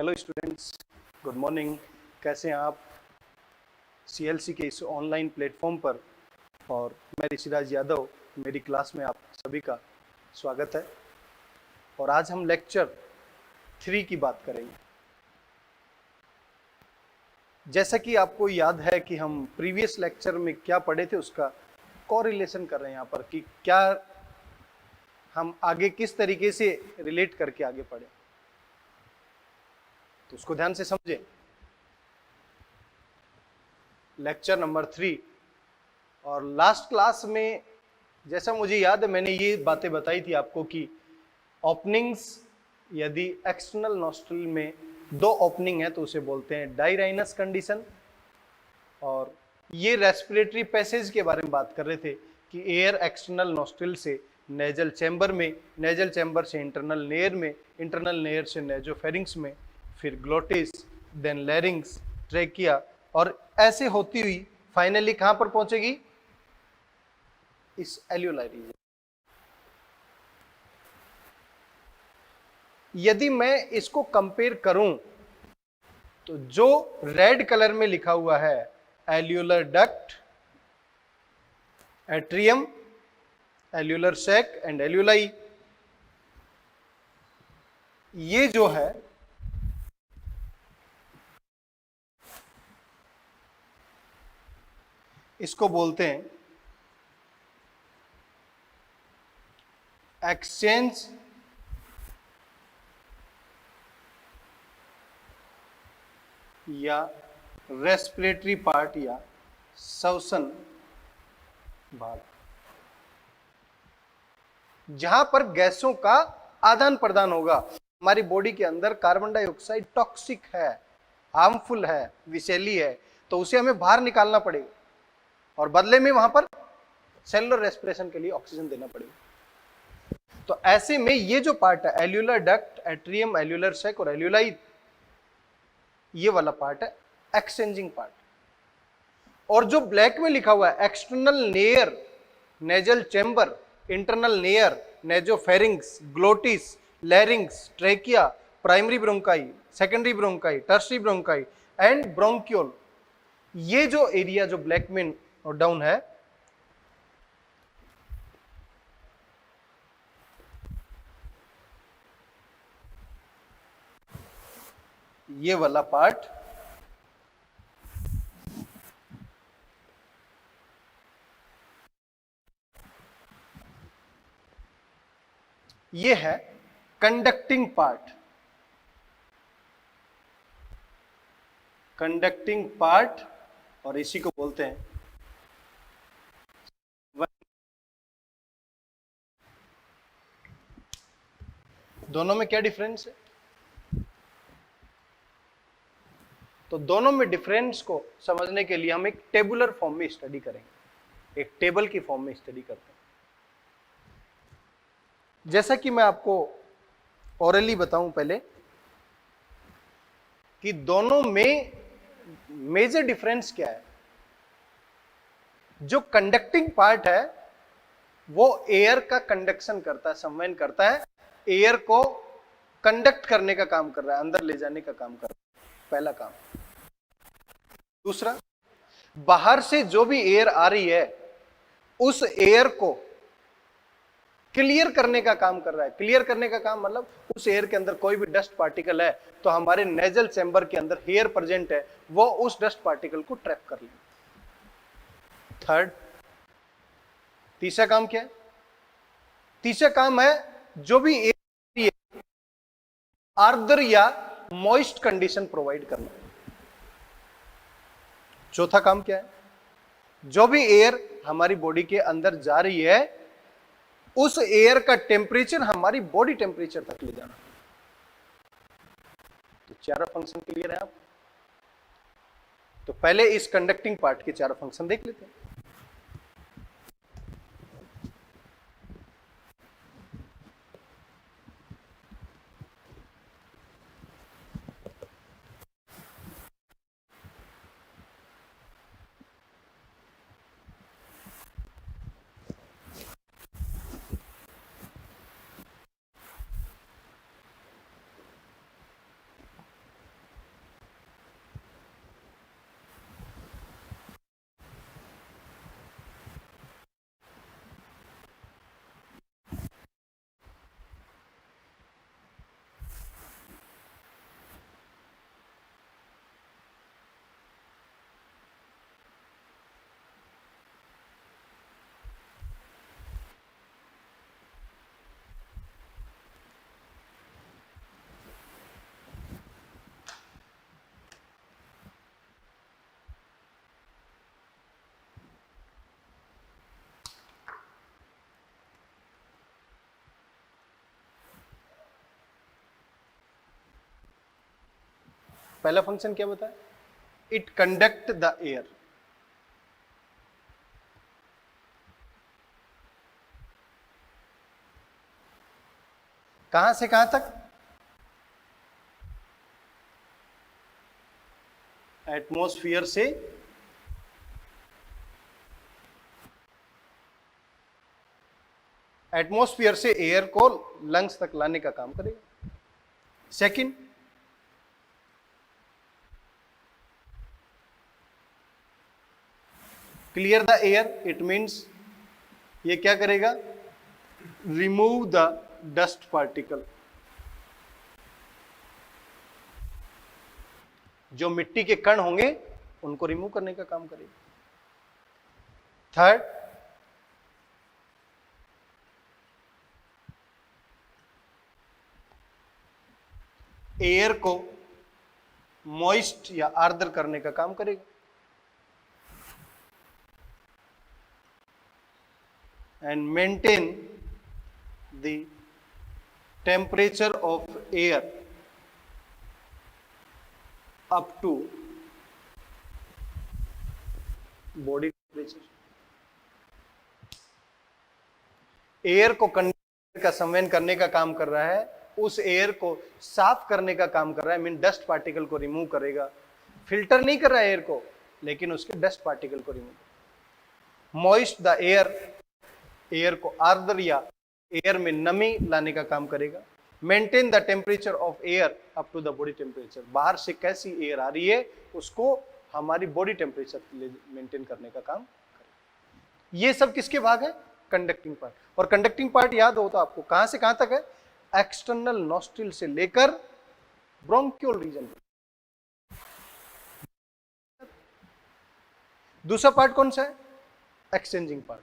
Hello students, good morning. कैसे हैं आप सीएलसी के इस ऑनलाइन प्लेटफॉर्म पर। और मैं ऋषिराज यादव, मेरी क्लास में आप सभी का स्वागत है। और आज हम लेक्चर 3 की बात करेंगे। जैसा कि आपको याद है कि हम प्रीवियस लेक्चर में क्या पढ़े थे, उसका कोरिलेशन कर रहे हैं यहाँ पर कि क्या हम आगे किस तरीके से रिलेट करके आगे पढ़े, तो उसको ध्यान से समझें। Lecture number 3। और लास्ट क्लास में जैसा मुझे याद है, मैंने ये बातें बताई थी आपको कि ओपनिंग्स, यदि एक्सटर्नल नॉस्ट्रिल में 2 ओपनिंग है तो उसे बोलते हैं डायराइनस कंडीशन। और ये रेस्पिरेटरी पैसेज के बारे में बात कर रहे थे कि एयर एक्सटर्नल नॉस्ट्रिल से नेजल चैम्बर में, नेजल चैम्बर से इंटरनल लेयर में, इंटरनल लेयर से नेजोफेरिंक्स में, फिर ग्लोटिस, देन लैरिंग्स, ट्रेकिया, और ऐसे होती हुई फाइनली कहां पर पहुंचेगी? इस एल्यूलाई रीजन। यदि मैं इसको कंपेयर करूं तो जो रेड कलर में लिखा हुआ है alveolar duct, atrium, alveolar sac and alveoli, ये जो है इसको बोलते हैं एक्सचेंज या रेस्पिरेटरी पार्ट या श्वसन भाग, जहां पर गैसों का आदान प्रदान होगा। हमारी बॉडी के अंदर कार्बन डाइऑक्साइड टॉक्सिक है, हार्मफुल है, विषैली है, तो उसे हमें बाहर निकालना पड़ेगा और बदले में वहां पर सेलुलर रेस्पिरेशन के लिए ऑक्सीजन देना पड़ेगा। तो ऐसे में ये जो पार्ट है alveolar duct, atrium, alveolar sac और एल्यूलाई, ये वाला पार्ट है एक्सचेंजिंग पार्ट। और जो ब्लैक में लिखा हुआ है external layer, nasal chamber, internal layer, nasopharynx, glottis, larynx, trachea, primary bronchi, secondary bronchi, tertiary bronchi and bronchiole, ये जो एरिया जो ब्लैक में नोट डाउन है, ये वाला पार्ट ये है कंडक्टिंग पार्ट। कंडक्टिंग पार्ट, और इसी को बोलते हैं दोनों में क्या डिफरेंस है? तो दोनों में डिफरेंस को समझने के लिए हम एक टेबुलर फॉर्म में स्टडी करेंगे, एक टेबल की फॉर्म में स्टडी करते हैं। जैसा कि मैं आपको ओरली बताऊं पहले कि दोनों में मेजर डिफरेंस क्या है। जो कंडक्टिंग पार्ट है वो एयर का कंडक्शन करता है, संवहन करता है, एयर को कंडक्ट करने का काम कर रहा है, अंदर ले जाने का काम कर रहा है, पहला काम। दूसरा, बाहर से जो भी एयर आ रही है उस एयर को क्लियर करने का काम कर रहा है। क्लियर करने का काम मतलब उस एयर के अंदर कोई भी डस्ट पार्टिकल है तो हमारे नेजल चैम्बर के अंदर एयर प्रेजेंट है, वो उस डस्ट पार्टिकल को ट्रैप कर ले। थर्ड, तीसरा काम क्या है? तीसरा काम है जो भी एयर आर्द्र या मॉइस्ट कंडीशन प्रोवाइड करना। चौथा काम क्या है? जो भी एयर हमारी बॉडी के अंदर जा रही है उस एयर का टेम्परेचर हमारी बॉडी टेम्परेचर तक ले जाना। तो चारों फंक्शन क्लियर है आप? तो पहले इस कंडक्टिंग पार्ट के चारों फंक्शन देख लेते हैं। पहला फंक्शन क्या बताया? It conduct the air. कहां से कहां तक? एटमॉस्फेयर से एयर को लंग्स तक लाने का काम करेगा। Second, clear the air, it means ये क्या करेगा? Remove the dust particle. जो मिट्टी के कण होंगे उनको रिमूव करने का काम करेगा। थर्ड, एयर को मॉइस्ट या आर्द्र करने का काम करेगा। And maintain the temperature of air up to body temperature. Air को कंडक्टर का संवहन करने का काम कर रहा है, उस एयर को साफ करने का काम कर रहा है, मीन डस्ट पार्टिकल को रिमूव करेगा। फिल्टर नहीं कर रहा है एयर को, लेकिन उसके डस्ट पार्टिकल को remove. Moist the air, air को आर्द्र या एयर में नमी लाने का काम करेगा। Maintain the temperature of air up to the body temperature, बाहर से कैसी एयर आ रही है उसको हमारी बॉडी टेम्परेचर मेंटेन करने का काम करेगा। ये सब किसके भाग है? Conducting part. और कंडक्टिंग पार्ट याद हो तो आपको कहां से कहां तक है? एक्सटर्नल नॉस्ट्रिल से लेकर ब्रोंकियोल रीजन। दूसरा पार्ट कौन सा है? Exchanging part.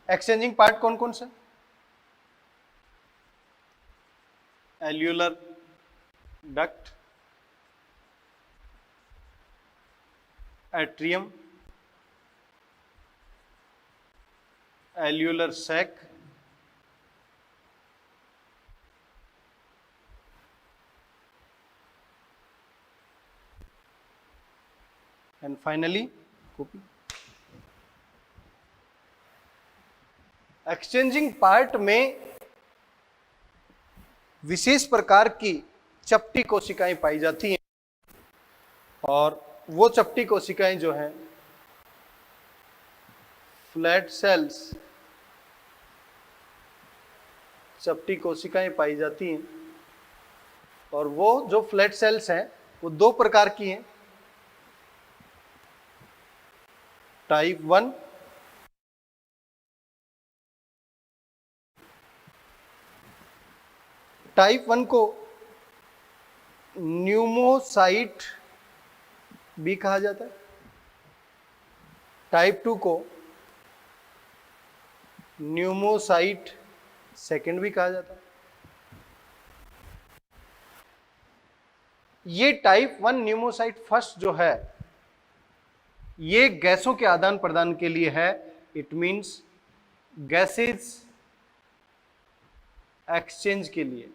एक्सचेंजिंग पार्ट कौन कौन सा? Alveolar duct, atrium, alveolar sac, and finally कूपी। एक्सचेंजिंग पार्ट में विशेष प्रकार की चपटी कोशिकाएं पाई जाती हैं, और वो चपटी कोशिकाएं जो हैं फ्लैट सेल्स चपटी कोशिकाएं पाई जाती हैं। और वो जो फ्लैट सेल्स हैं वो दो प्रकार की हैं, टाइप 1 टाइप 1 को न्यूमोसाइट भी कहा जाता है, टाइप 2 को न्यूमोसाइट सेकंड भी कहा जाता है। ये टाइप 1 न्यूमोसाइट फर्स्ट जो है ये गैसों के आदान प्रदान के लिए है। इट मींस गैसेस एक्सचेंज के लिए,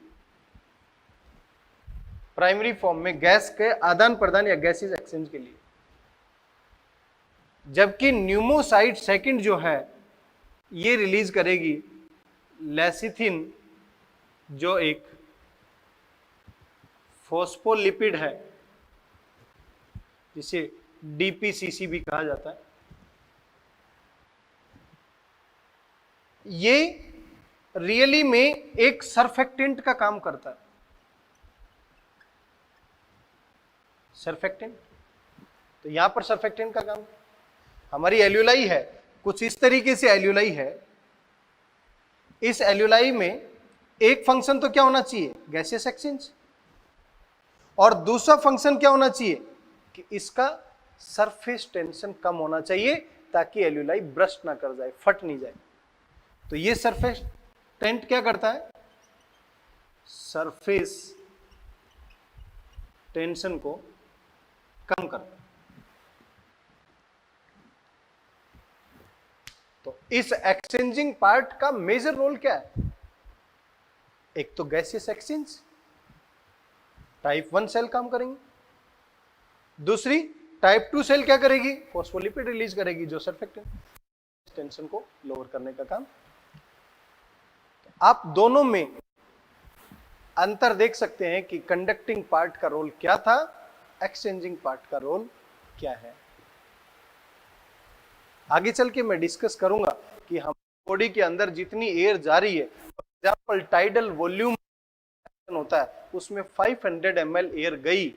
प्राइमरी फॉर्म में गैस के आदान प्रदान या गैसेस एक्सचेंज के लिए। जबकि न्यूमोसाइट सेकंड जो है ये रिलीज करेगी लेसिथिन, जो एक फॉस्फोलिपिड है जिसे डीपीसीसी भी कहा जाता है। ये रियली में एक सरफेक्टेंट का काम करता है। सरफेक्टेंट, तो यहां पर सरफेक्टेंट का काम, हमारी एल्यूलाई है कुछ इस तरीके से एल्यूलाई है। इस एल्यूलाई में एक फंक्शन तो क्या होना चाहिए? गैसियस एक्सचेंज, और दूसरा फंक्शन क्या होना चाहिए? कि इसका सरफेस टेंशन कम होना चाहिए ताकि एल्यूलाई ब्रस्ट ना कर जाए, फट नहीं जाए। तो ये सरफेस टेंट क्या करता है, सरफेस टेंशन को कम करता है। तो इस एक्सचेंजिंग पार्ट का मेजर रोल क्या है, एक तो गैसियस एक्सचेंज, टाइप 1 सेल काम करेंगे, दूसरी टाइप 2 सेल क्या करेगी, फॉस्फोलिपिड रिलीज करेगी जो सरफेक्टेंट टेंशन को लोअर करने का काम। आप दोनों में अंतर देख सकते हैं कि कंडक्टिंग पार्ट का रोल क्या था, एक्सचेंजिंग पार्ट का रोल क्या है। आगे चल के मैं डिस्कस करूंगा कि हम बॉडी के अंदर जितनी एयर जा रही है, एग्जाम्पल टाइडल वॉल्यूम होता है उसमें 500 ml एयर गई,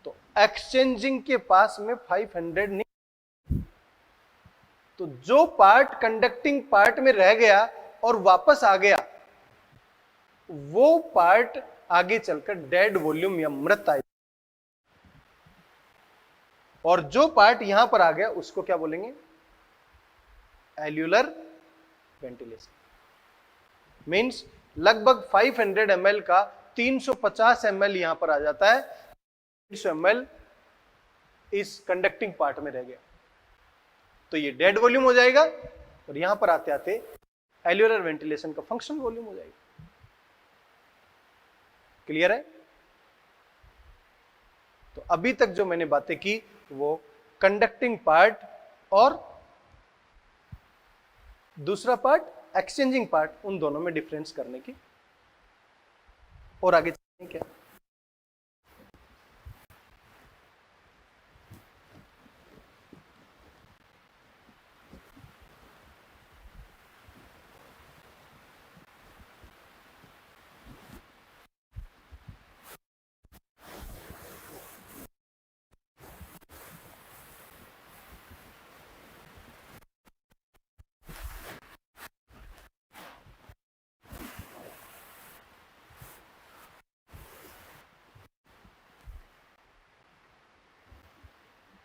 तो एक्सचेंजिंग के पास में 500 नहीं, तो जो पार्ट कंडक्टिंग पार्ट में रह गया और वापस आ गया वो पार्ट आगे चलकर डेड वॉल्यूम या मृत आएगा, और जो पार्ट यहां पर आ गया उसको क्या बोलेंगे, एल्यूलर वेंटिलेशन। मींस लगभग 500 ml का 350 ml यहां पर आ जाता है, 300 ml इस कंडक्टिंग पार्ट में रह गया, तो ये डेड वॉल्यूम हो जाएगा और यहां पर आते आते एल्यूलर वेंटिलेशन का फंक्शन वॉल्यूम हो जाएगा। क्लियर है? तो अभी तक जो मैंने बातें की वो कंडक्टिंग पार्ट और दूसरा पार्ट एक्सचेंजिंग पार्ट, उन दोनों में डिफरेंस करने की, और आगे चलेंगे क्या।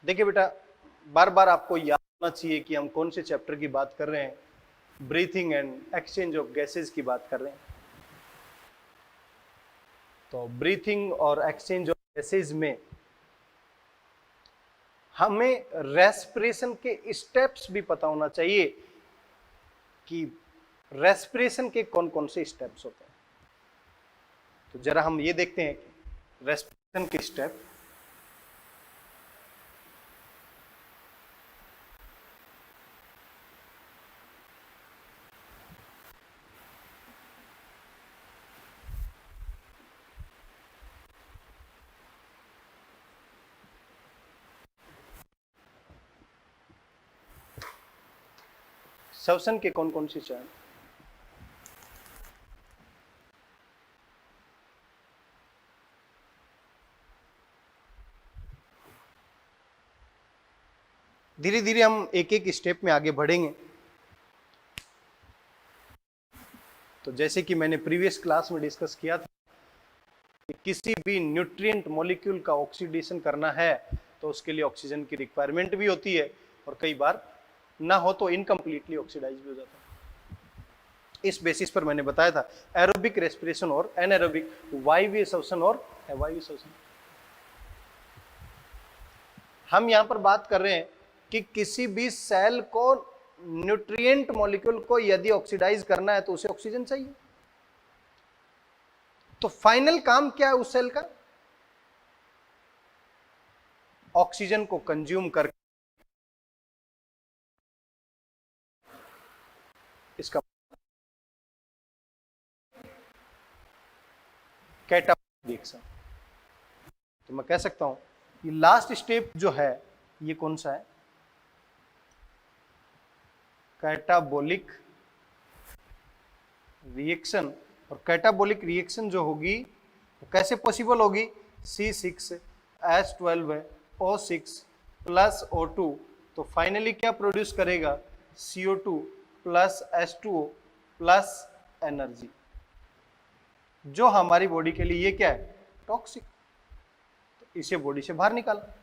देखिए बेटा, बार बार आपको याद होना चाहिए कि हम कौन से चैप्टर की बात कर रहे हैं, breathing and exchange of gases की बात कर रहे हैं। तो ब्रीथिंग और एक्सचेंज ऑफ गैसेस में हमें रेस्पिरेशन के स्टेप्स भी पता होना चाहिए कि रेस्पिरेशन के कौन कौन से स्टेप्स होते हैं। तो जरा हम ये देखते हैं कि रेस्पिरेशन के स्टेप, श्वसन के कौन कौन से चरण, धीरे धीरे हम एक एक स्टेप में आगे बढ़ेंगे। तो जैसे कि मैंने प्रीवियस क्लास में डिस्कस किया था कि किसी भी न्यूट्रिएंट मॉलिक्यूल का ऑक्सीडेशन करना है तो उसके लिए ऑक्सीजन की रिक्वायरमेंट भी होती है, और कई बार ना हो तो इनकम्प्लीटली ऑक्सीडाइज भी हो जाता है। इस बेसिस पर मैंने बताया था एरोबिक रेस्पिरेशन और एनारोबिक, वायवीय श्वसन और अवायवीय श्वसन। हम यहां पर बात कर रहे हैं कि किसी भी सेल को, न्यूट्रिएंट मॉलिक्यूल को यदि ऑक्सीडाइज करना है तो उसे ऑक्सीजन चाहिए। तो फाइनल काम क्या है उस सेल का, ऑक्सीजन को कंज्यूम करके इसका कैटाबोलिक रिएक्शन। तो मैं कह सकता हूं कि लास्ट स्टेप जो है ये कौन सा है, कैटाबोलिक रिएक्शन। और कैटाबोलिक रिएक्शन जो होगी वो कैसे पॉसिबल होगी, C6H12O6 प्लस O2, तो फाइनली क्या प्रोड्यूस करेगा, CO2 plus H2O plus energy, जो हमारी बॉडी के लिए ये क्या है, टॉक्सिक। तो इसे बॉडी से बाहर निकालना।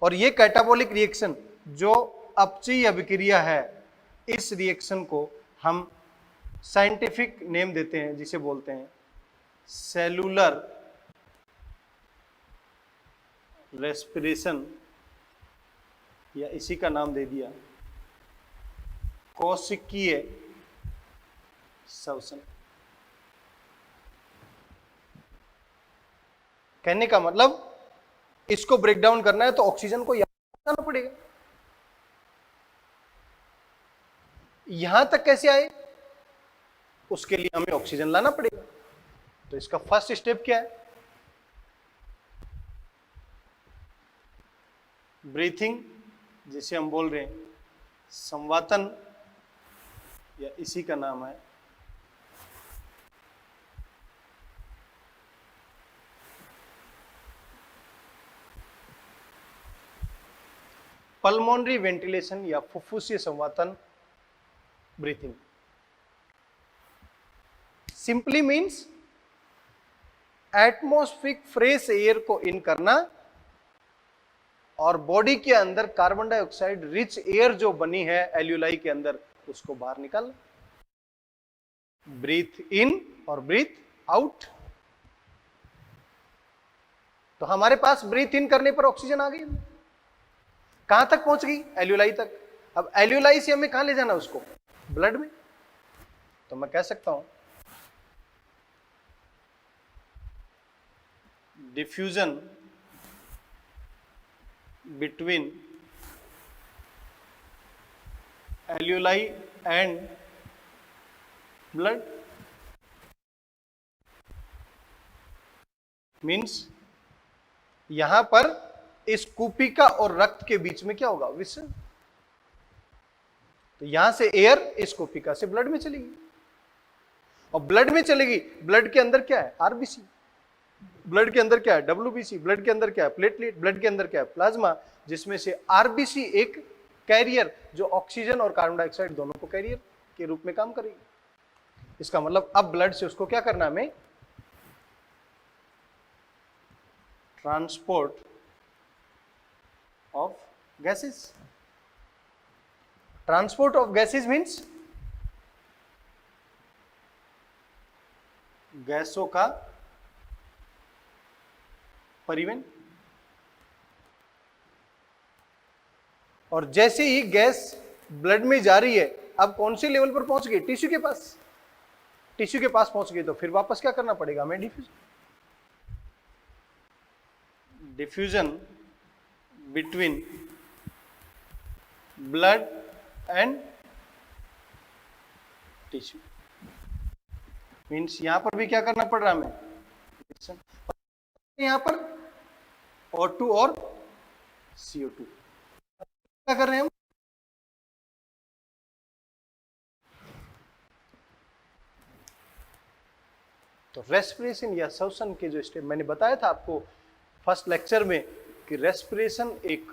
और ये कैटाबोलिक रिएक्शन जो अपचयी अभिक्रिया है, इस रिएक्शन को हम साइंटिफिक नेम देते हैं जिसे बोलते हैं सेलुलर रेस्पिरेशन, या इसी का नाम दे दिया कोशिकीय श्वसन। कहने का मतलब इसको ब्रेक डाउन करना है तो ऑक्सीजन को यहां लाना पड़ेगा। यहां तक कैसे आए, उसके लिए हमें ऑक्सीजन लाना पड़ेगा। तो इसका फर्स्ट स्टेप क्या है, ब्रीथिंग, जिसे हम बोल रहे हैं संवातन, या इसी का नाम है पल्मोनरी वेंटिलेशन या फुफ्फुसीय संवातन breathing. Simply means atmospheric fresh air को इन करना और बॉडी के अंदर कार्बन डाइऑक्साइड रिच एयर जो बनी है एल्यूलाई के अंदर, उसको बाहर निकालना। ब्रीथ इन और ब्रीथ आउट। तो हमारे पास ब्रीथ इन करने पर ऑक्सीजन आ गई, कहां तक पहुंच गई, एल्यूलाई तक। अब एल्यूलाई से हमें कहां ले जाना उसको, ब्लड में। तो मैं कह सकता हूं diffusion between एल्यूलाई and blood means यहां पर इस कूपिका और रक्त के बीच में क्या होगा, विसरण। तो यहां से एयर इस कूपिका से ब्लड में चलेगी, और ब्लड में चलेगी। ब्लड के अंदर क्या है, आरबीसी। ब्लड के अंदर क्या है, डब्ल्यूबीसी। ब्लड के अंदर क्या है, प्लेटलेट। ब्लड के अंदर क्या है, प्लाज्मा, जिसमें से आरबीसी एक कैरियर जो ऑक्सीजन और कार्बन डाइऑक्साइड दोनों को कैरियर के रूप में काम करेगी। इसका मतलब अब ब्लड से उसको क्या करना है, हमें transport of gases. Transport of gases means गैसों का परिवहन। और जैसे ही गैस ब्लड में जा रही है, अब कौन से लेवल पर पहुंच गई, टिश्यू के पास। टिश्यू के पास पहुंच गई तो फिर वापस क्या करना पड़ेगा हमें, diffusion. Diffusion between blood and tissue means यहां पर भी क्या करना पड़ रहा है हमें, यहां पर O2 और CO2 क्या कर रहे हैं हम, तो रेस्पिरेशन या श्वसन के जो स्टेप मैंने बताया था आपको फर्स्ट लेक्चर में कि रेस्पिरेशन एक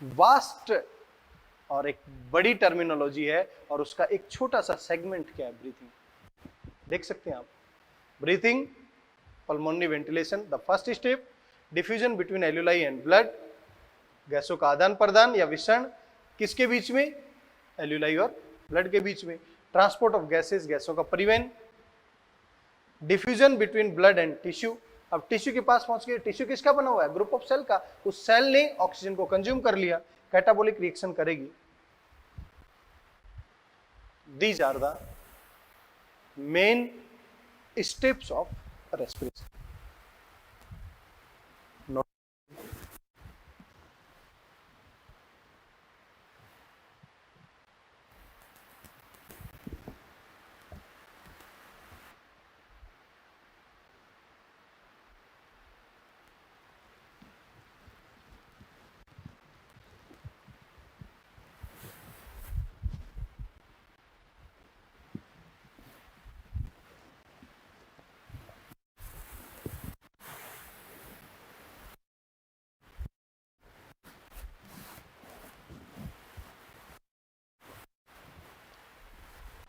वास्ट और एक बड़ी टर्मिनोलॉजी है, और उसका एक छोटा सा सेगमेंट क्या है, ब्रीथिंग। देख सकते हैं आप, breathing, pulmonary ventilation, the first step, diffusion between एल्यूलाई and blood, गैसों का आदान प्रदान या विसरण किसके बीच में, एल्यूलाई और ब्लड के बीच में, ट्रांसपोर्ट ऑफ गैसेस, गैसों का परिवहन, diffusion between blood and tissue. अब टिश्यू के पास पहुंच गए, टिश्यू किसका बना हुआ है, ग्रुप ऑफ सेल का, उस सेल ने ऑक्सीजन को कंज्यूम कर लिया, कैटाबोलिक रिएक्शन करेगी। These are the main steps of respiration.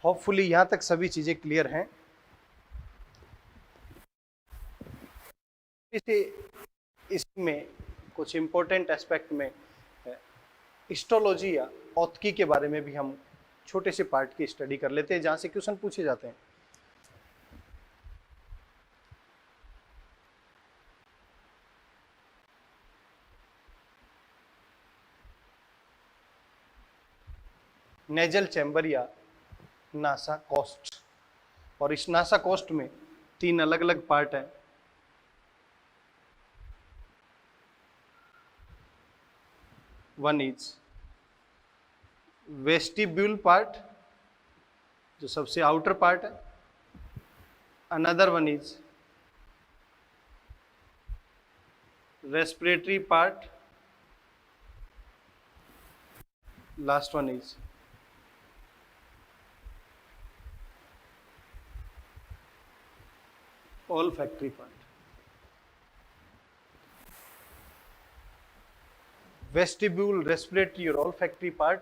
Hopefully यहां तक सभी चीजें क्लियर हैं। इसे इसमें कुछ इंपॉर्टेंट एस्पेक्ट में हिस्टोलॉजी या औत्की के बारे में भी हम छोटे से पार्ट की स्टडी कर लेते हैं जहां से क्वेश्चन पूछे जाते हैं। नेजल चैम्बर या नासा कोस्ट, और इस नासा कोस्ट में 3 अलग अलग पार्ट हैं। वन इज वेस्टिब्यूल पार्ट, जो सबसे आउटर पार्ट है। Another one is respiratory part. Last one is olfactory part। Vestibule, respiratory और olfactory पार्ट,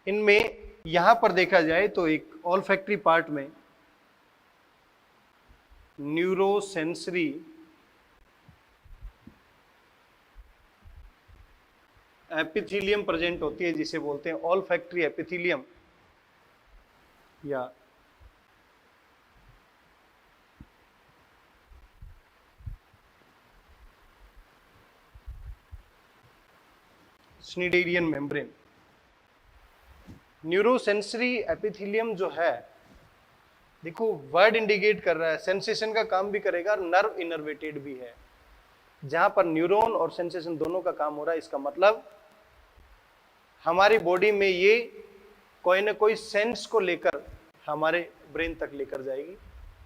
इनमें यहां पर देखा जाए तो एक olfactory पार्ट में न्यूरोसेंसरी एपिथेलियम प्रेजेंट होती है, जिसे बोलते हैं olfactory एपिथेलियम या स्निडेरियन मेम्ब्रेन। न्यूरोसेंसरी एपिथेलियम जो है, देखो वर्ड इंडिकेट कर रहा है, सेंसेशन का काम भी करेगा और नर्व इनर्वेटेड भी है। जहां पर न्यूरॉन और सेंसेशन दोनों का काम हो रहा है, इसका मतलब हमारी बॉडी में ये कोई ना कोई सेंस को लेकर हमारे ब्रेन तक लेकर जाएगी,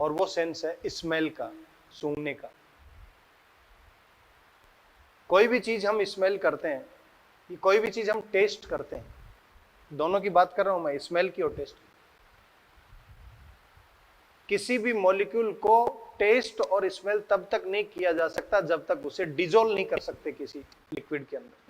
और वो सेंस है स्मेल का, सूंघने का। कोई भी चीज हम स्मेल करते हैं, कोई भी चीज हम टेस्ट करते हैं, दोनों की बात कर रहा हूं मैं, स्मेल की और टेस्ट। किसी भी मॉलिक्यूल को टेस्ट और स्मेल तब तक नहीं किया जा सकता जब तक उसे डिजोल्व नहीं कर सकते किसी लिक्विड के अंदर।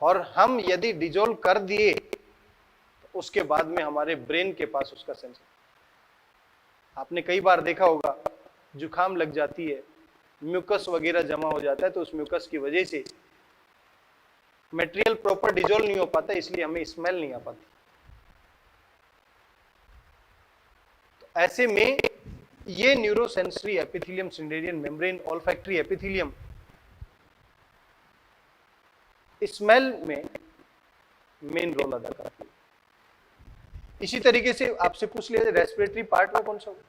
और हम यदि डिजोल्व कर दिए तो उसके बाद में हमारे ब्रेन के पास उसका सेंस। आपने कई बार देखा होगा, जुकाम लग जाती है, म्यूकस वगैरह जमा हो जाता है, तो उस म्यूकस की वजह से मटेरियल प्रॉपर डिजोल्व नहीं हो पाता, इसलिए हमें स्मेल नहीं आ पाती। तो ऐसे में ये neurosensory epithelium, Schneiderian membrane, olfactory epithelium smell में मेन रोल अदा करती है। इसी तरीके से आपसे पूछ लिया, रेस्पिरेटरी पार्ट में कौन सा होगा?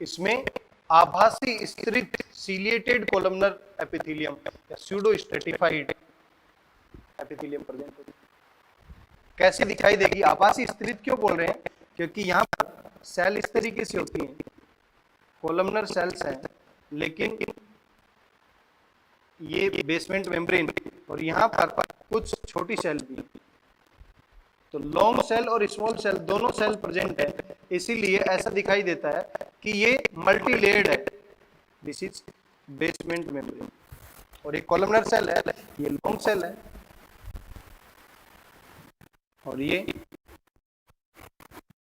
इसमें आभासी स्तरित सीलिएटेड कोलमनर एपिथेलियम या स्यूडो स्ट्रेटिफाइड एपिथेलियम प्रेजेंट होती है। कैसे दिखाई देगी? आभासी स्तरित क्यों बोल रहे हैं? क्योंकि यहाँ पर सेल इस तरीके से होती हैं, कोलमनर सेल्स हैं, लेकिन ये बेसमेंट मेम्ब्रेन और यहाँ पर कुछ छोटी सेल भी, तो लॉन्ग सेल और स्मॉल सेल दोनों सेल प्रेजेंट है, इसीलिए ऐसा दिखाई देता है कि ये मल्टी लेयर्ड है। दिस इज बेसमेंट मेम्ब्रेन, और एक कॉलमनर सेल है, ये लॉन्ग सेल है, और ये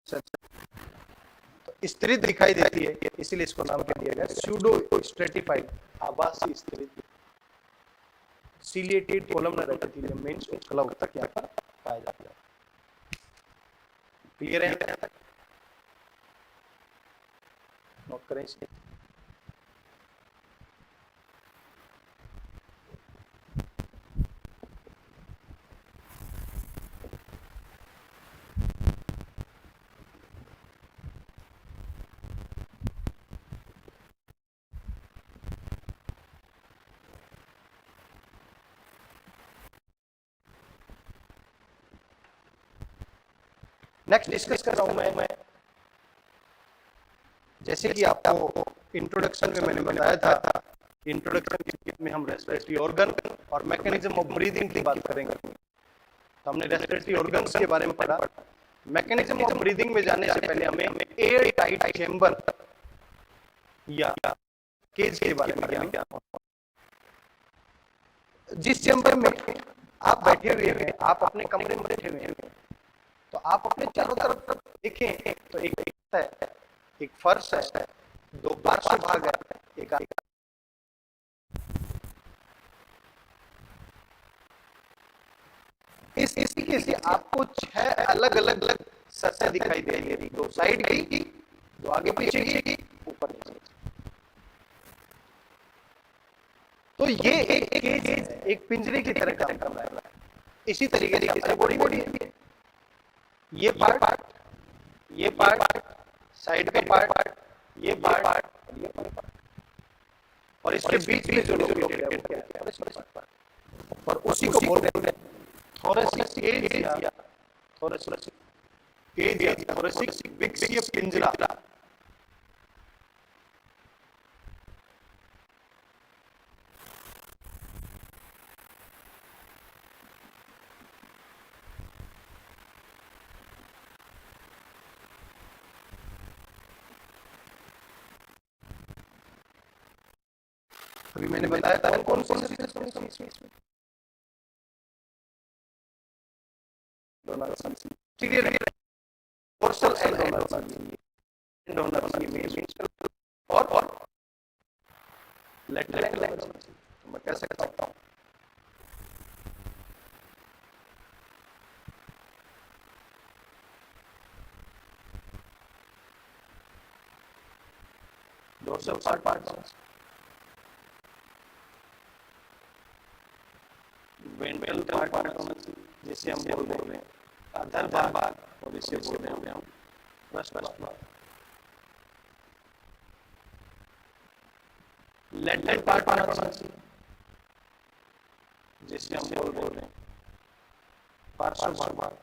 तो स्तरित दिखाई देती है, इसीलिए इसको नाम क्या दिया गया? स्यूडो स्ट्रेटिफाइड, आभासी स्तरित सीलिएटेड कोलमनर एपिथेलियम मींस उपकला उत्तक यहाँ पर पाया जाता है। क्लियर है? नोट करें इसे। नेक्स्ट डिस्कस कर रहा हूं मैं जैसे कि आपको इंट्रोडक्शन में मैंने बताया था, इंट्रोडक्शन में हम रेस्पिरेटरी ऑर्गन और मैकेनिज्म ऑफ ब्रीदिंग की बात करेंगे। तो हमने रेस्पिरेटरी ऑर्गन्स के बारे में पढ़ा, मैकेनिज्म ऑफ ब्रीदिंग में जाने से पहले हमें एयर टाइट चेंबर या केज के बारे में ज्ञान। जिस चेंबर में आप बैठे हुए हैं, आप अपने कमरे में बैठे हुए हैं, तो आप अपने चारों तरफ देखें तो एक है, एक फर्श है, दो पार्श्व भाग है, एक इस तरीके से आपको 6 अलग अलग सतह दिखाई दे रही है, दो साइड की, दो आगे पीछे की, ऊपर नीचे। तो ये एक केज, एक पिंजरे की तरह काम कर रहा है। इसी तरीके से हमारी बॉडी है, ये पार्ट, ये पार्ट, साइड का पार्ट, ये पार्ट, ये पार्ट, और इसके बीच में जो लोकेटेड है वो क्या है, और उसी को बोलते हैं थोरेसिक केज या थोरेसिक केज या थोरेसिक विक्सीय पिंजरा। अभी मैंने बताया था कौन कौन से इसमें डोर्सल एंड डोनर और लेटरल। तो मैं कैसे कर सकता हूँ, डोर्सल पार्ट, वेंट्रल पार्ट, जिसे हम बोल रहे हैं अधर भाग, और इसे बोल रहे हैं हम पृष्ठ भाग। लेटरल पार्ट आना चाहिए, जिसे हम बोल रहे हैं पार्श्व भाग।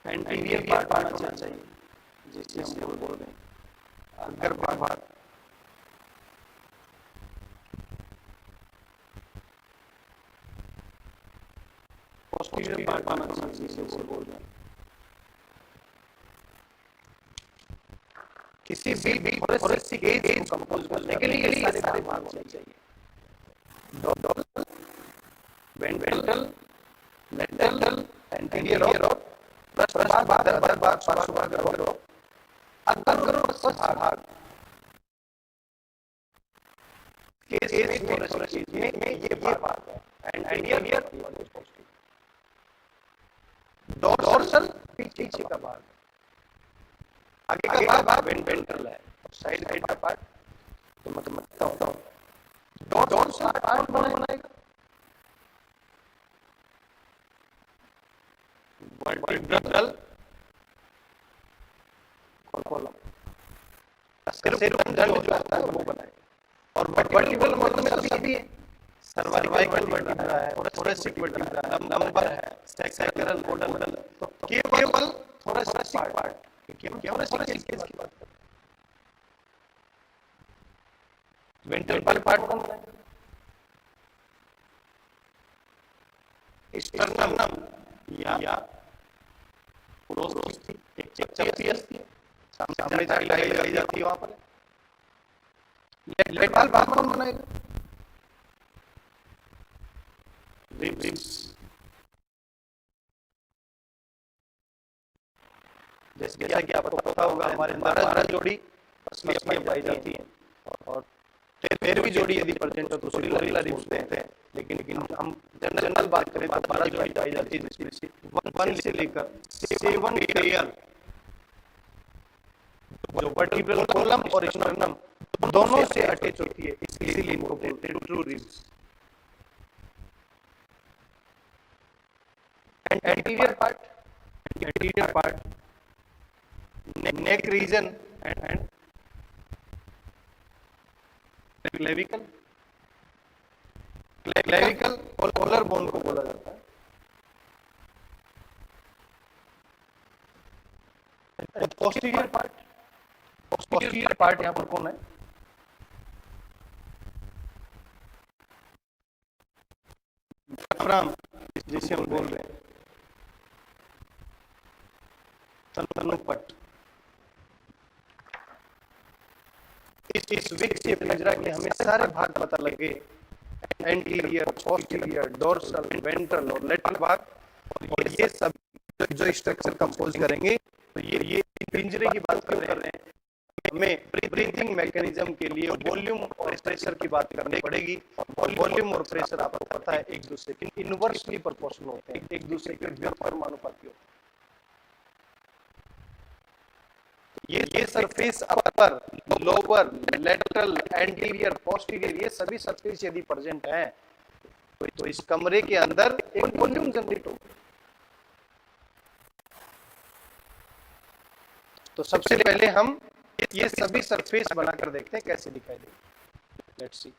एंटीरियर पार्ट आना चाहिए, जिसे हम बोल रहे हैं अग्र भाग। पोस्टीरियर पार्ट आना चाहिए, जिसे बोल रहे हैं किसी भी थोरेसिक केज को कंपोज करने के लिए ये सारे भाग होने चाहिए, डोर्सल, वेंट्रल, लेटरल, एंटीरियर और पृष्ठ भाग, अधर भाग, पार्श्व भाग और अग्र भाग। केज में ये भाग है, एंटीरियर डोर्सल पीछे का भाग, आगे का भाग वेंट्रल है, साइड का पार्ट। तो मैं समझता हूँ डोर्सल पार्ट बनाएगा वर्टिब्रल कॉलम, सिर्फ जो होता है वो बनाएगा, और वर्टिब्रल मतलब में सभी है, सर्वाइकल वर्टिब्रा है, थोरेसिक वर्टिब्रा है, लंबर है, सैक्रल मॉडल। तो केवल थोरेसिक पार्ट, केवल थोरेसिक केज की बात करें। वेंट्रल पार्ट कौन है, स्टर्नम या रोस्टी, एक चपटी है, सामने जाके लगाई जाती है, वहां पर लेटरल भाग कौन बनाएगा, रिब्स, जैसे कि आपको पता होगा हमारे अंदर 12 जोड़ी मसलियां पाई जाती हैं, और 13वीं जोड़ी यदि प्रेजेंट हो तो उसे गोरिल्ला रिब्स कहते हैं। लेकिन हम जनरल बात करें तो 12 जोड़ी पाई जाती है, जिसमें 1 से लेकर 7 पेयर जो वर्टिब्रल कॉलम और स्टर्नम दोनों से अटैच होती है, इसीलिए इनको बोलते हैं true ribs. Anterior part neck region and clavicle और कॉलर बोन को बोला जाता है। पोस्टीरियर पार्ट यहाँ पर कौन है, डायफ्राम जिसे हम बोल रहे हैं तनुपट, इस विक से पिंजरा के हमें सारे भाग पता लगे, एंटीरियर, पोस्टीरियर, डोर्सल, वेंट्रल और लेटरल भाग, और ये सब जो स्ट्रक्चर कंपोज करेंगे। तो ये पिंजरे की बात कर रहे हैं, हमें ब्रीथिंग मैकेनिज्म के लिए वॉल्यूम और प्रेशर की बात करनी पड़ेगी। वॉल्यूम और प्रेशर आपको पता है एक दूसरे के इनवर्सली प्रोपोर्शनल होते हैं, एक दूसरे के व्युत्क्रमानुपाती होते हैं। ये सरफेस अपर, लोअर, लेटरल, एंटीरियर, पोस्टीरियर, ये सभी सरफेस यदि प्रेजेंट है तो इस कमरे के अंदर एक वॉल्यूम जनरेट होगा। तो सबसे पहले हम ये सभी सरफेस बनाकर देखते हैं कैसे दिखाई देगा। Let's see.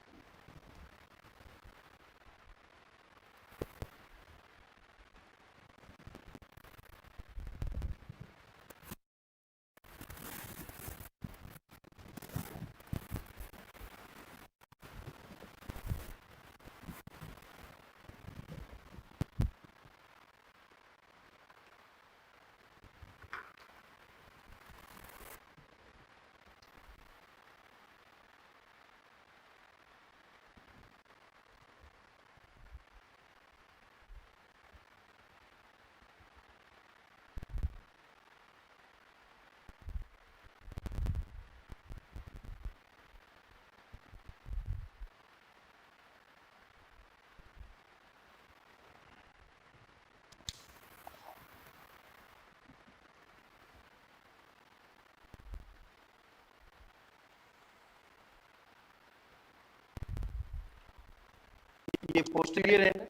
ये पोस्टीरियर एंड है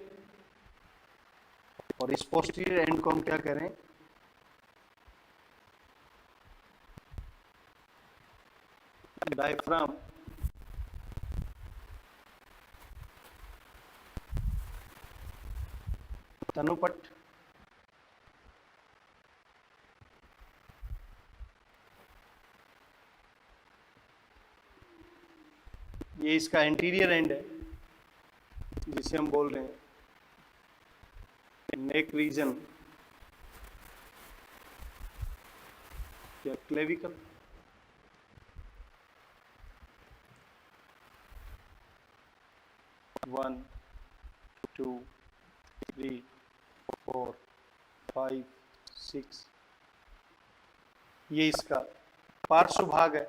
और इस पोस्टीरियर एंड को हम क्या करें, डायफ्राम, तनुपट, ये इसका एंटीरियर एंड है जिसे हम बोल रहे हैं नेक रीजन या clavicle. One, two, three, four, five, six, ये इसका पार्श्व भाग है।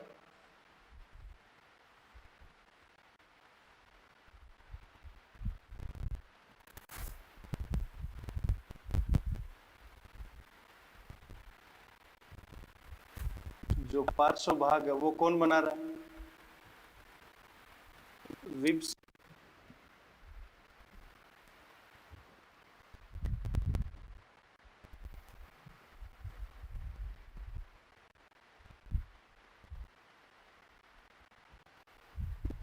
जो पार्श्व भाग है वो कौन बना रहा है, रिब्स।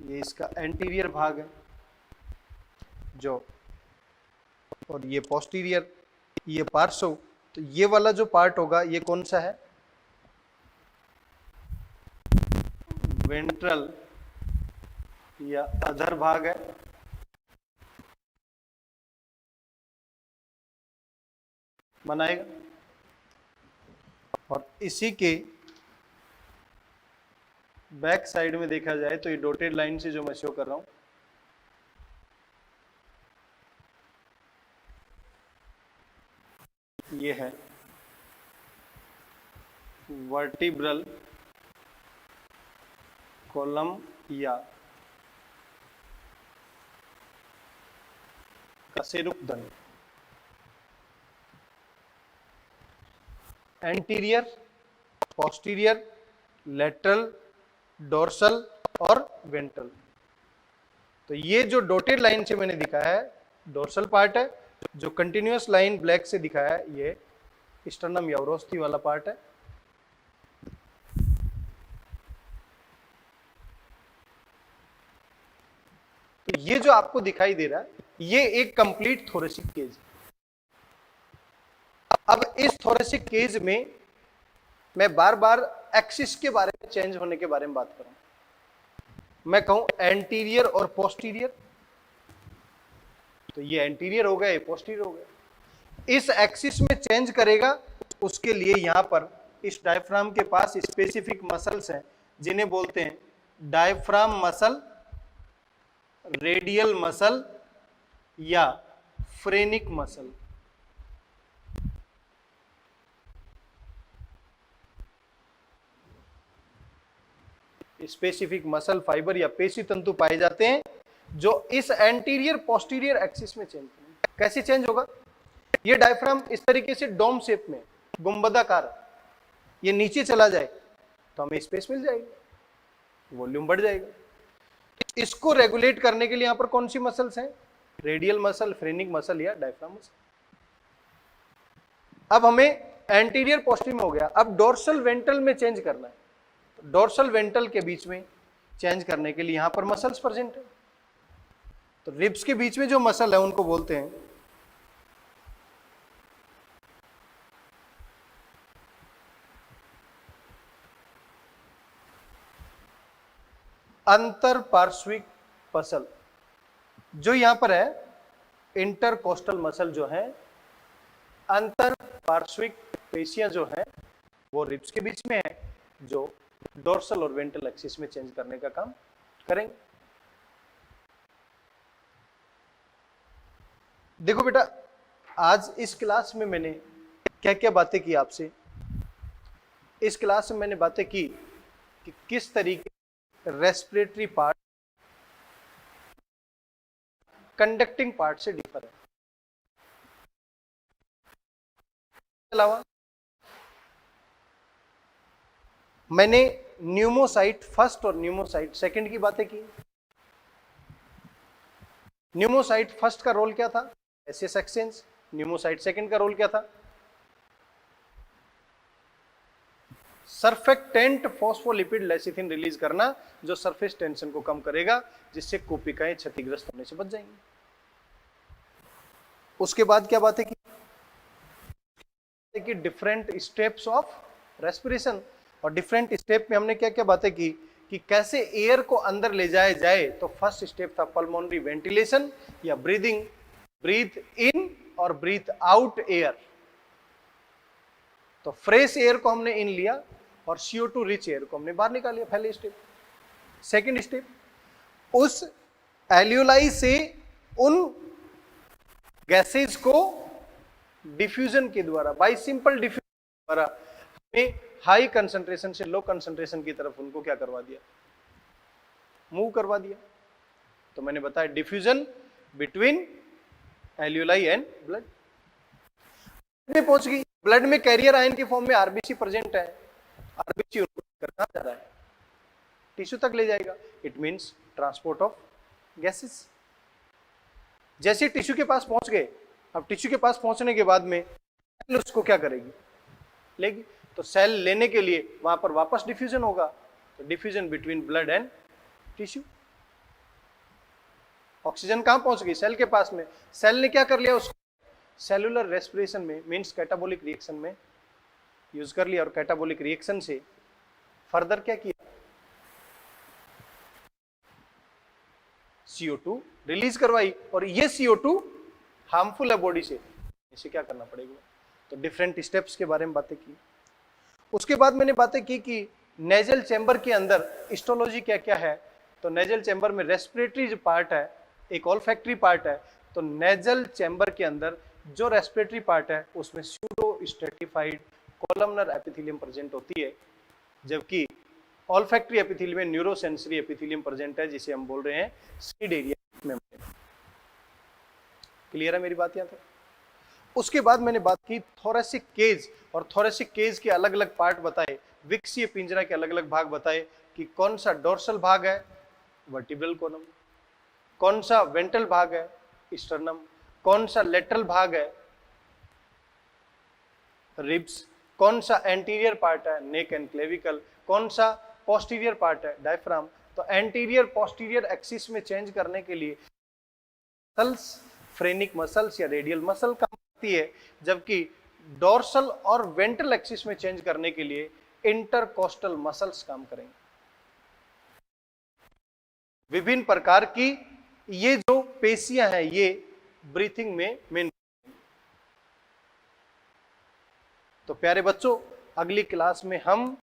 ये इसका एंटीरियर भाग है जो, और ये पोस्टीरियर, ये पार्श्व। तो ये वाला जो पार्ट होगा ये कौन सा है, वेंट्रल या अधर भाग है। बनाएगा, और इसी के बैक साइड में देखा जाए तो ये डॉटेड लाइन से जो मैं शो कर रहा हूं, ये है वर्टिब्रल कॉलम या कशेरुकदंड। एंटीरियर, पोस्टीरियर, लेटरल, डोर्सल और वेंट्रल। तो ये जो डॉटेड लाइन से मैंने दिखाया है डोर्सल पार्ट है, जो कंटिन्यूअस लाइन ब्लैक से दिखाया है ये स्टर्नम या उरोस्थी वाला पार्ट है। तो ये जो आपको दिखाई दे रहा है ये एक कंप्लीट थोरेसिक केज। अब इस थोरेसिक केज में मैं बार बार एक्सिस के बारे में चेंज होने के बारे में बात करूं। मैं कहूं एंटीरियर और पोस्टीरियर, तो ये एंटीरियर हो गया, ये पोस्टीरियर हो गया। इस एक्सिस में चेंज करेगा, उसके लिए यहां पर इस डायफ्राम के पास स्पेसिफिक मसल्स हैं जिन्हें बोलते हैं डायफ्राम मसल, रेडियल मसल या phrenic muscle. Specific muscle fibre या पेशी तंतु पाए जाते हैं जो इस एंटीरियर पोस्टीरियर एक्सिस में चेंज करेंगे। कैसे चेंज होगा? ये डायफ्राम इस तरीके से डोम शेप में, गुंबदाकार, ये नीचे चला जाए तो हमें स्पेस मिल जाएगी, वॉल्यूम बढ़ जाएगा। इसको रेगुलेट करने के लिए यहां पर कौन सी मसल्स हैं? रेडियल मसल, फ्रेनिक मसल या डायफ्राम मसल। अब हमें एंटीरियर पोस्टीरियर में हो गया, अब डोर्सल वेंट्रल में चेंज करना है। तो डोर्सल वेंट्रल के बीच में चेंज करने के लिए यहां पर मसल्स प्रेजेंट है। तो रिब्स के बीच में जो मसल है उनको बोलते हैं अंतर पार्श्विक मसल। जो यहां पर है इंटरकोस्टल मसल जो है, अंतर पार्श्विक पेशियां जो है वो रिब्स के बीच में है, जो डोर्सल और वेंट्रल एक्सिस में चेंज करने का काम करेंगे। देखो बेटा, आज इस क्लास में मैंने क्या क्या बातें की आपसे। इस क्लास में मैंने बातें की कि किस तरीके रेस्पिरेटरी पार्ट कंडक्टिंग पार्ट से डिफर है। अलावा मैंने न्यूमोसाइट फर्स्ट और न्यूमोसाइट सेकंड की बातें की। न्यूमोसाइट फर्स्ट का रोल क्या था? एसियस एक्सचेंज। न्यूमोसाइट सेकंड का रोल क्या था? सरफेक्टेंट फॉस्फोलिपिड लेसिथिन रिलीज करना, जो सरफेस टेंशन को कम करेगा, जिससे कोशिकाएं क्षतिग्रस्त होने से बच जाएंगी। उसके बाद क्या बातें की? Different steps of respiration. और डिफरेंट स्टेप में हमने क्या क्या बातें की कि कैसे एयर को अंदर ले जाया जाए। तो फर्स्ट स्टेप था पल्मोनरी वेंटिलेशन या ब्रीदिंग, ब्रीथ इन और ब्रीथ आउट एयर। तो फ्रेश एयर को हमने इन लिया और CO2 रिच एयर को हमने बाहर निकाल लिया, पहले स्टेप। सेकंड स्टेप, उस एल्यूलाई से उन गैसेस को डिफ्यूजन के द्वारा, बाय सिंपल डिफ्यूजन द्वारा हमें हाई कंसंट्रेशन से लो कंसंट्रेशन की तरफ उनको क्या करवा दिया? मूव करवा दिया। तो मैंने बताया डिफ्यूजन बिटवीन एल्यूलाई एंड ब्लड में पहुंच गई। ब्लड में कैरियर आयन के फॉर्म में आरबीसी प्रेजेंट है। आरबीसी उनको कहाँ जा रहा है? टिश्यू तक ले जाएगा। It means transport of gases. जैसे टिश्यू के पास पहुंच गए, अब टिश्यू के पास पहुंचने के बाद में सेल उसको क्या करेगी? लेगी। तो सेल लेने के लिए वहां पर वापस डिफ्यूजन होगा। तो diffusion between blood and tissue. Oxygen कहां पहुंच गई? सेल के पास में। सेल ने क्या कर लिया? उसको सेलुलर रेस्पिरेशन में, मींस कैटाबोलिक रिएक्शन में यूज कर लिया। और कैटाबोलिक रिएक्शन से फर्दर क्या किया? CO2 रिलीज करवाई। और ये CO2 हार्मफुल है बॉडी से, इसे क्या करना पड़ेगा? तो डिफरेंट स्टेप्स के बारे में बातें की। उसके बाद मैंने बातें की कि नेजल चैम्बर के अंदर हिस्टोलॉजी क्या क्या है। तो नेजल चैम्बर में रेस्पिरेटरी जो पार्ट है, एक ऑल्फैक्टरी पार्ट है। तो नेजल चैम्बर के अंदर जो रेस्पिरेटरी पार्ट है उसमें pseudo stratified columnar epithelium present होती है, जबकि ऑल्फैक्टरी एपिथेलियम में न्यूरोसेंसरी एपिथेलियम प्रेजेंट है, जिसे हम बोल रहे हैं सीड एरिया में। क्लियर है मेरी बात यहां तक? उसके बाद मैंने बात की थोरेसिक केज, और थोरेसिक केज के अलग अलग पार्ट बताए, विकसीय पिंजरा के अलग अलग भाग बताए कि कौन सा डोर्सल भाग है, वर्टिब्रल कॉलम, कौन सा वेंट्रल भाग है, स्टर्नम, कौन सा लेटरल भाग है, रिब्स, कौन सा एंटीरियर पार्ट है, नेक एंड क्लेविकल, कौन सा पोस्टीरियर पार्ट है, डायफ्राम। तो एंटीरियर पोस्टीरियर एक्सिस में चेंज करने के लिए मसल्स, फ्रेनिक मसल्स या रेडियल मसल काम करती है, जबकि डोर्सल और वेंट्रल एक्सिस में चेंज करने के लिए इंटरकोस्टल मसल्स काम करेंगे। विभिन्न प्रकार की ये जो पेशियां हैं, ये ब्रीथिंग में मेन। तो प्यारे बच्चों, अगली क्लास में हम